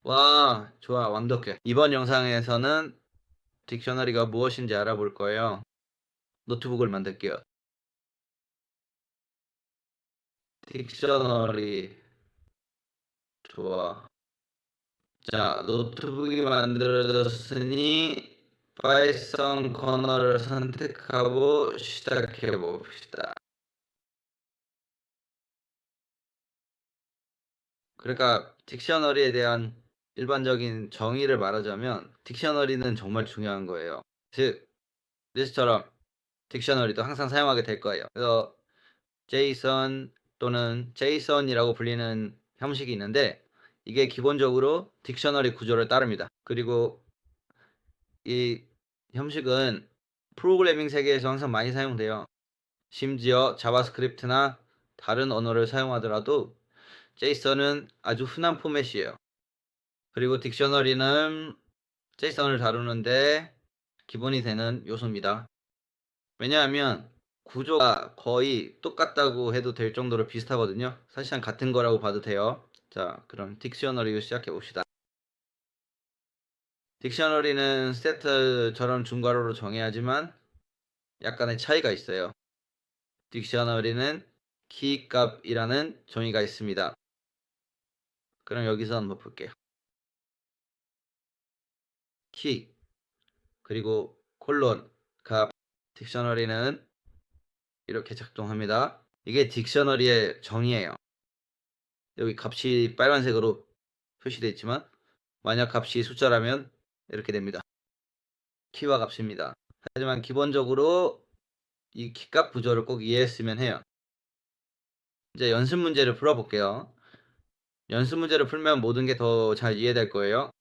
와, 좋아. 완벽해. 이번 영상에서는 딕셔너리가 무엇인지 알아볼 거예요. 노트북을 만들게요. 딕셔너리. 좋아. 자, 노트북이 만들어졌으니 파이썬 커널을 선택하고 시작해 봅시다. 그러니까 딕셔너리에 대한 일반적인 정의를 말하자면 딕셔너리는 정말 중요한 거예요. 즉, 리스트처럼 딕셔너리도 항상 사용하게 될 거예요. 그래서 JSON 또는 JSON이라고 불리는 형식이 있는데 이게 기본적으로 딕셔너리 구조를 따릅니다. 그리고 이 형식은 프로그래밍 세계에서 항상 많이 사용돼요. 심지어 자바스크립트나 다른 언어를 사용하더라도 JSON은 아주 흔한 포맷이에요. 그리고 딕셔너리는 JSON을 다루는데 기본이 되는 요소입니다. 왜냐하면 구조가 거의 똑같다고 해도 될 정도로 비슷하거든요. 사실상 같은 거라고 봐도 돼요. 자, 그럼 딕셔너리 시작해 봅시다. 딕셔너리는 세트처럼 중괄호로 정해야 하지만 약간의 차이가 있어요. 딕셔너리는 키값이라는 정의가 있습니다. 그럼 여기서 한번 볼게요. 키 그리고 콜론 값. 딕셔너리는 이렇게 작동합니다. 이게 딕셔너리의 정의예요. 여기 값이 빨간색으로 표시되어 있지만 만약 값이 숫자라면 이렇게 됩니다. 키와 값입니다. 하지만 기본적으로 이 키값 구조를 꼭 이해했으면 해요. 이제 연습 문제를 풀어볼게요. 연습 문제를 풀면 모든 게 더 잘 이해될 거예요.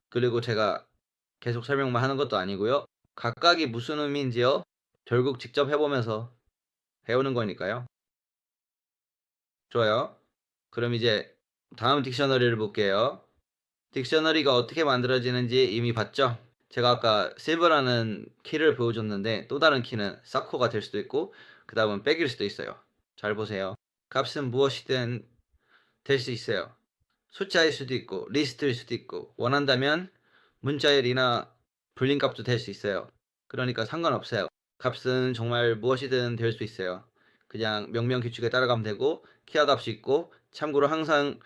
그리고 제가 계속 설명만 하는 것도 아니고요. 각각이 무슨 의미인지요? 결국 직접 해보면서 배우는 거니까요. 좋아요. 그럼 이제 다음 딕셔너리를 볼게요. 딕셔너리가 어떻게 만들어지는지 이미 봤죠? 제가 아까 실버라는 키를 보여줬는데 또 다른 키는 사코가 될 수도 있고 그 다음은 백일 수도 있어요. 잘 보세요. 값은 무엇이든 될 수 있어요. 숫자일 수도 있고 리스트일 수도 있고 원한다면 문자열이나 불린 값도 될 수 있어요. 그러니까 상관없어요. 값은 정말 무엇이든 될 수 있어요. 그냥 명명 규칙에 따라가면 되고 키와 값이 있고 참고로 항상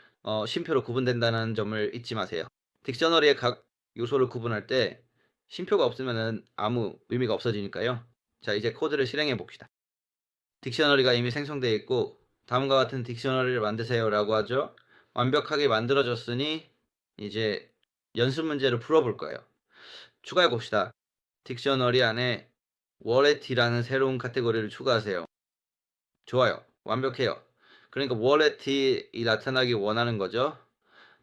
쉼표로 구분된다는 점을 잊지 마세요. 딕셔너리의 각 요소를 구분할 때 쉼표가 없으면 아무 의미가 없어지니까요. 자, 이제 코드를 실행해 봅시다. 딕셔너리가 이미 생성되어 있고 다음과 같은 딕셔너리를 만드세요 라고 하죠. 완벽하게 만들어졌으니 이제 연습 문제를 풀어볼 거예요. 추가해 봅시다. 딕셔너리 안에 워렛이라는 새로운 카테고리를 추가하세요. 좋아요. 완벽해요. 그러니까 워렛이 나타나기 원하는 거죠.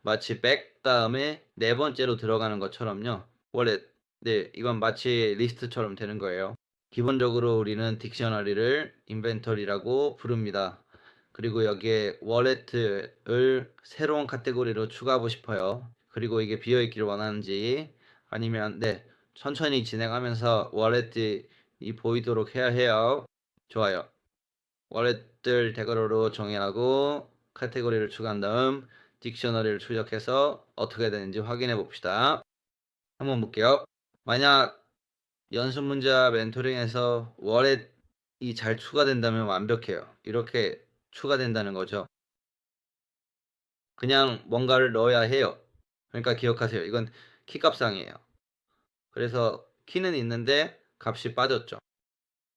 마치 백 다음에 네 번째로 들어가는 것처럼요. 워렛. 네, 이건 마치 리스트처럼 되는 거예요. 기본적으로 우리는 딕셔너리를 인벤토리라고 부릅니다. 그리고 여기에 워렛을 새로운 카테고리로 추가하고 싶어요. 그리고 이게 비어있기를 원하는지 아니면 네, 천천히 진행하면서 워렛이 보이도록 해야 해요. 좋아요. 워렛들 대괄호로 정의하고 카테고리를 추가한 다음 딕셔너리를 출력해서 어떻게 되는지 확인해 봅시다. 한번 볼게요. 만약 연습 문제와 멘토링에서 워렛이 잘 추가된다면 완벽해요. 이렇게 추가된다는 거죠. 그냥 뭔가를 넣어야 해요. 그러니까 기억하세요. 이건 키값상이에요. 그래서 키는 있는데 값이 빠졌죠.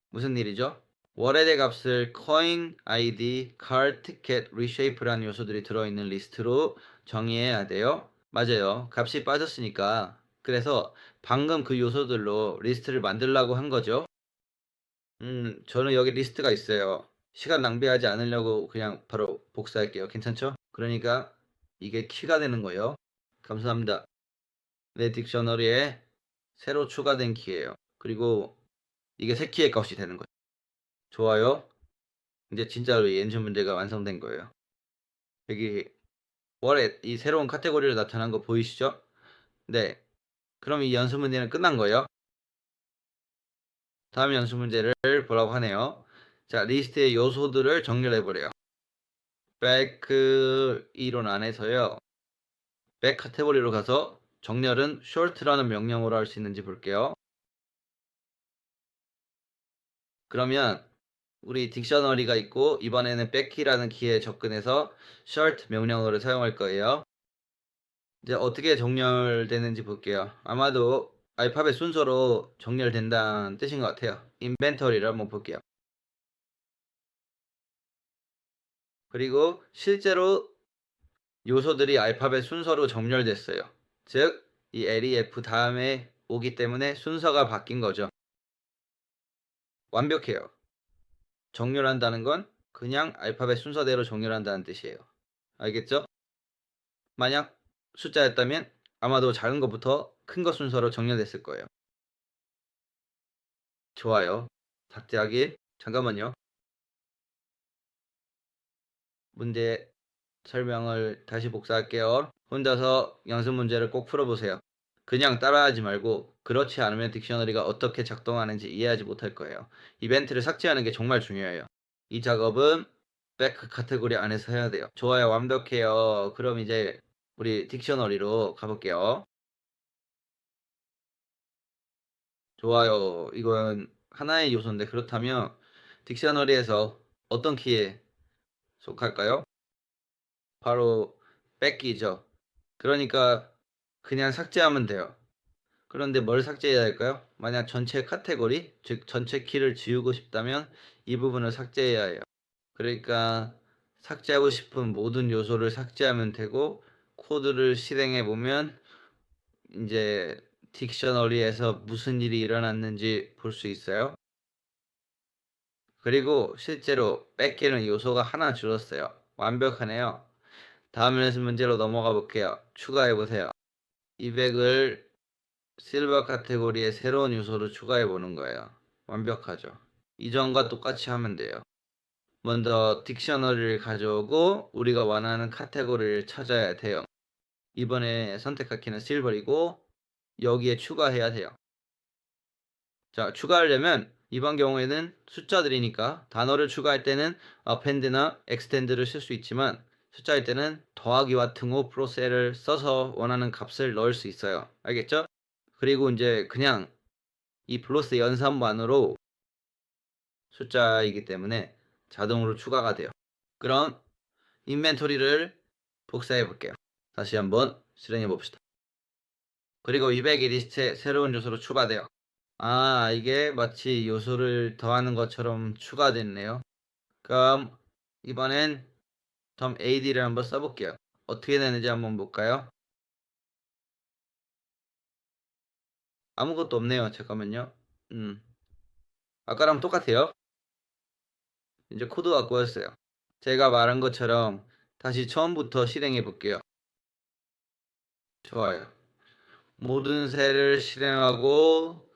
무슨 일이죠? 월의 값을 coin, id, card, ticket, reshape라는 요소들이 들어있는 리스트로 정의해야 돼요. 맞아요. 값이 빠졌으니까. 그래서 방금 그 요소들로 리스트를 만들려고 한 거죠. 저는 여기 리스트가 있어요. 시간 낭비하지 않으려고 그냥 바로 복사할게요. 괜찮죠? 그러니까 이게 키가 되는 거예요. 감사합니다. 내 딕셔너리에 새로 추가된 키예요. 그리고 이게 새 키의 값이 되는 거예요. 좋아요. 이제 진짜로 이 엔진 문제가 완성된 거예요. 여기 월에 이 새로운 카테고리로 나타난 거 보이시죠? 네. 그럼 이 연습 문제는 끝난 거예요. 다음 연습 문제를 보라고 하네요. 자, 리스트의 요소들을 정렬해 보래요. back 이론 안에서요. 백 카테고리로 가서 정렬은 short라는 명령어로 할 수 있는지 볼게요. 그러면 우리 딕셔너리가 있고 이번에는 백키라는 키에 접근해서 short 명령어를 사용할 거예요. 이제 어떻게 정렬되는지 볼게요. 아마도 알파벳 순서로 정렬된다는 뜻인 것 같아요. 인벤토리를 한번 볼게요. 그리고 실제로 요소들이 알파벳 순서로 정렬됐어요. 즉, 이 L이 F 다음에 오기 때문에 순서가 바뀐 거죠. 완벽해요. 정렬한다는 건 그냥 알파벳 순서대로 정렬한다는 뜻이에요. 알겠죠? 만약 숫자였다면 아마도 작은 것부터 큰 것 순서로 정렬됐을 거예요. 좋아요. 삭제하기. 잠깐만요. 문제 설명을 다시 복사할게요. 혼자서 연습 문제를 꼭 풀어보세요. 그냥 따라하지 말고 그렇지 않으면 딕셔너리가 어떻게 작동하는지 이해하지 못할 거예요. 이벤트를 삭제하는 게 정말 중요해요. 이 작업은 백 카테고리 안에서 해야 돼요. 좋아요. 완벽해요. 그럼 이제 우리 딕셔너리로 가볼게요. 좋아요. 이건 하나의 요소인데 그렇다면 딕셔너리에서 어떤 키에 속할까요? 바로 백키죠. 그러니까 그냥 삭제하면 돼요. 그런데 뭘 삭제해야 할까요? 만약 전체 카테고리, 즉 전체 키를 지우고 싶다면 이 부분을 삭제해야 해요. 그러니까 삭제하고 싶은 모든 요소를 삭제하면 되고 코드를 실행해 보면 이제 딕셔너리에서 무슨 일이 일어났는지 볼 수 있어요. 그리고 실제로 뺏기는 요소가 하나 줄었어요. 완벽하네요. 다음 연습 문제로 넘어가 볼게요. 추가해 보세요. 200을 실버 카테고리에 새로운 요소를 추가해 보는 거예요. 완벽하죠. 이전과 똑같이 하면 돼요. 먼저 딕셔너리를 가져오고 우리가 원하는 카테고리를 찾아야 돼요. 이번에 선택할 키는 실버이고 여기에 추가해야 돼요. 자, 추가하려면 이번 경우에는 숫자들이니까 단어를 추가할 때는 append나 extend를 쓸 수 있지만 숫자일 때는 더하기와 등호 프로셀을 써서 원하는 값을 넣을 수 있어요. 알겠죠? 그리고 이제 그냥 이 플러스 연산만으로 숫자이기 때문에 자동으로 추가가 돼요. 그럼 인벤토리를 복사해 볼게요. 다시 한번 실행해 봅시다. 그리고 200이 리스트에 새로운 요소로 추가돼요. 아, 이게 마치 요소를 더하는 것처럼 추가됐네요. 그럼 이번엔 덤 AD를 한번 써볼게요. 어떻게 되는지 한번 볼까요? 아무것도 없네요. 잠깐만요. 아까랑 똑같아요. 이제 코드가 꼬였어요. 제가 말한 것처럼 다시 처음부터 실행해 볼게요. 좋아요. 모든 셀을 실행하고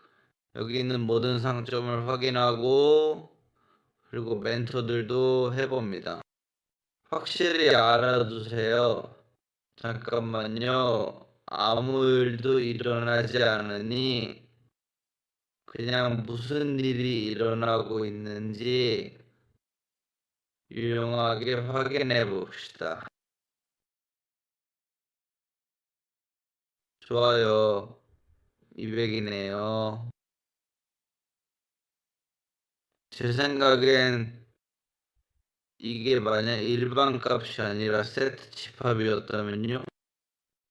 여기 있는 모든 상점을 확인하고 그리고 멘토들도 해봅니다. 확실히 알아두세요. 잠깐만요. 아무 일도 일어나지 않으니 그냥 무슨 일이 일어나고 있는지 유용하게 확인해 봅시다. 좋아요. 200이네요. 제 생각엔 이게 만약 일반 값이 아니라 세트 집합이었다면요?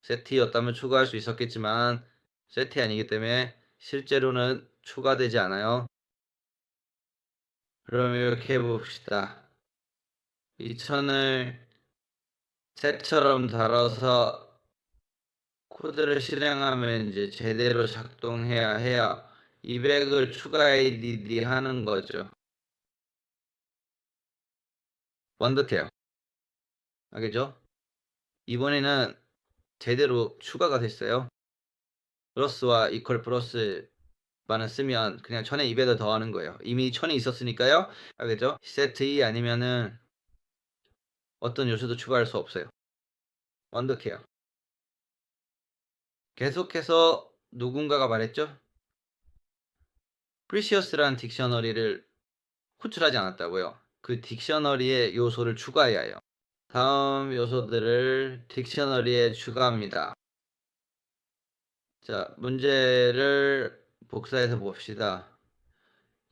세트였다면 추가할 수 있었겠지만 세트 아니기 때문에 실제로는 추가되지 않아요. 그럼 이렇게 해봅시다. 2000을 셋처럼 달아서 코드를 실행하면 이제 제대로 작동해야 해야 200을 추가 ADD 하는 거죠. 완벽해요. 알겠죠? 이번에는 제대로 추가가 됐어요. 플러스와 이퀄 플러스만을 쓰면 그냥 1000에 200을 더하는 거예요. 이미 1000이 있었으니까요. 알겠죠? 세트 2 아니면은 어떤 요소도 추가할 수 없어요. 완벽해요. 계속해서 누군가가 말했죠? 프리시어스라는 딕셔너리를 호출하지 않았다고요. 그 딕셔너리의 요소를 추가해야 해요. 다음 요소들을 딕셔너리에 추가합니다. 자, 문제를 복사해서 봅시다.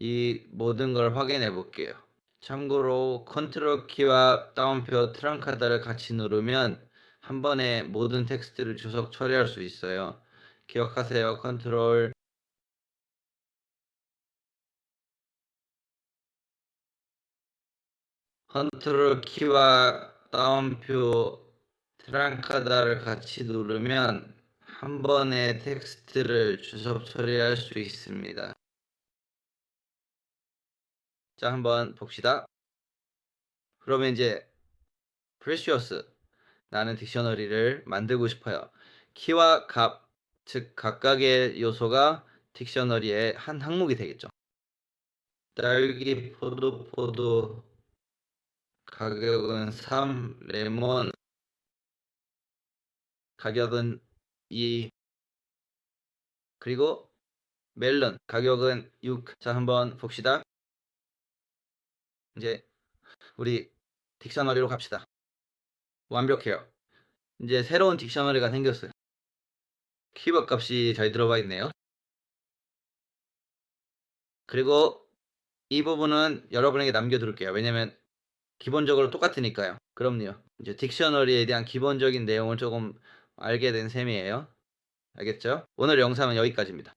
이 모든 걸 확인해 볼게요. 참고로 컨트롤 키와 다운표 트랑카다를 같이 누르면 한 번에 모든 텍스트를 주석 처리할 수 있어요. 기억하세요. 컨트롤 키와 다운표 트랑카다를 같이 누르면 한 번에 텍스트를 주석 처리할 수 있습니다. 자, 한번 봅시다. 그러면 이제 precious 나는 딕셔너리를 만들고 싶어요. 키와 값, 즉 각각의 요소가 딕셔너리의 한 항목이 되겠죠. 딸기, 포도 가격은 3, 레몬 가격은 2, 그리고 멜론 가격은 6. 자, 한번 봅시다. 이제 우리 딕셔너리로 갑시다. 완벽해요. 이제 새로운 딕셔너리가 생겼어요. 키워드 값이 잘 들어가 있네요. 그리고 이 부분은 여러분에게 남겨둘게요. 왜냐면 기본적으로 똑같으니까요. 그럼요. 이제 딕셔너리에 대한 기본적인 내용을 조금 알게 된 셈이에요. 알겠죠? 오늘 영상은 여기까지입니다.